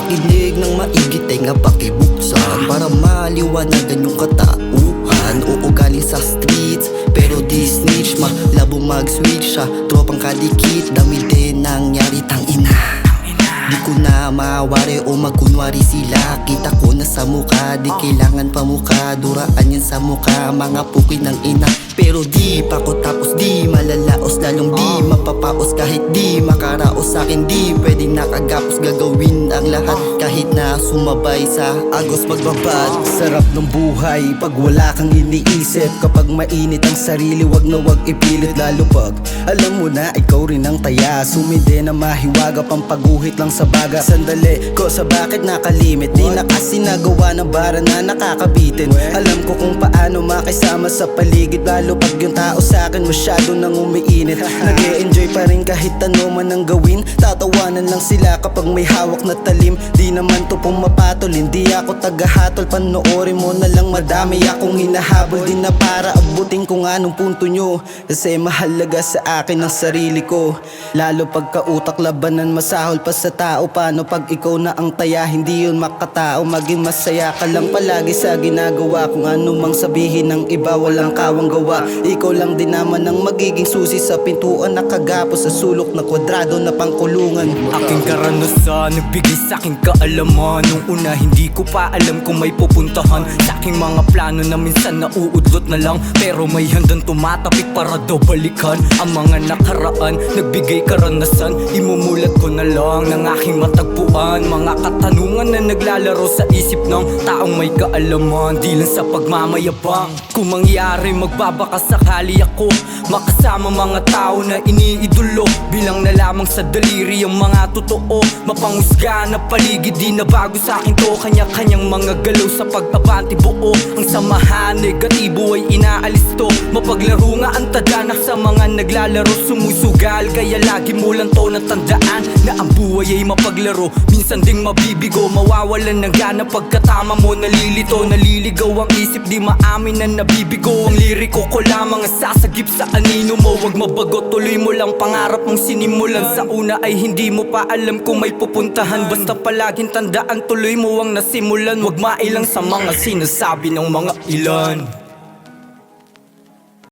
Makinig ng maigi, tenga pakibuksan para maliwanagan yung katauhan. Oo, galing sa streets, pero di snitch. Malabo mag-switch siya, tropang kadikit. Dami din nangyari, tangina. Di ko na mawari o magkunwari sila. Kita ko na sa mukha, di kailangan pa mukha. Duraan yan sa mukha, mga pukoy ng ina. Pero di pa ko tapos, di malalaos. Lalong di mapapaos kahit di makaraos sa'kin. Di pwedeng nakagapos, gagawin ang lahat kahit na sumabay sa agos magbabad. Sarap ng buhay pag wala kang iniisip. Kapag mainit ang sarili, wag na wag ipilit. Lalo pag alam mo na ikaw rin ang taya. Sumindi na mahiwaga, pampaguhit lang sa baga. Sandali ko sa bakit nakalimit. Di na kasi nagawa ng bara na nakakabitin. Alam ko kung paano makisama sa paligid. Lalo pag yung tao sa'kin masyado nang umiinit. Nag-e-enjoy pa rin kahit ano man ang gawin. Tatawanan lang sila kapag may hawak na talim. Di naman to pumapatol, hindi ako tagahatol. Panoorin mo na lang, madami akong hinahabol. Di na para abutin kung anong punto nyo. Kasi mahalaga sa akin ang sarili ko. Lalo pagka-utak labanan, masahol pa sa tao. Paano pag ikaw na ang taya, hindi yun makatao. Maging masaya ka lang palagi sa ginagawa. Kung ano mang sabihin ng iba, walang kawang gawa. Ikaw lang din naman ang magiging susi sa pintuan. Nakagapos sa sulok na kwadrado na pangkulungan. Aking karanasan, nagbigay sa'king kaalaman. Nung una hindi ko pa alam kung may pupuntahan. Sa'king mga plano na minsan nauudlot na lang. Pero may handang tumatapik para daw balikan ang mga nakaraan. Nagbigay karanasan, imumulat ko na lang ng aking matagpuan. Mga katanungan na naglalaro sa isip ng taong may kaalaman. Di lang sa pagmamayabang. Kung mangyari magbabaka sakali ako makasama mga tao na iniidolo. Bilang na lamang sa daliri ang mga totoo. Mapangusga na paligid, di na bago sa'kin to. Kanya-kanyang mga galaw sa pag-abante buo. Ang samahan, negatibo ay inaalis to. Mapaglaro nga ang tadhana sa mga naglalaro. Sumusugal, kaya lagi mo lang to natandaan na ang buhay ay mapaglaro. Minsan ding mabibigo, mawawalan ng gana. Pagkatama mo nalilito, naliligaw ang isip. Di maamin na nabibigo ang liriko ko lamang ang sasagip sa anino mo. Wag mabago, tuloy mo lang pangarap mong sinimulan. Sa una ay hindi mo pa alam kung may pupuntahan. Basta palaging tandaan, tuloy mo ang nasimulan. Wag mailang sa mga sinasabi ng mga ilan.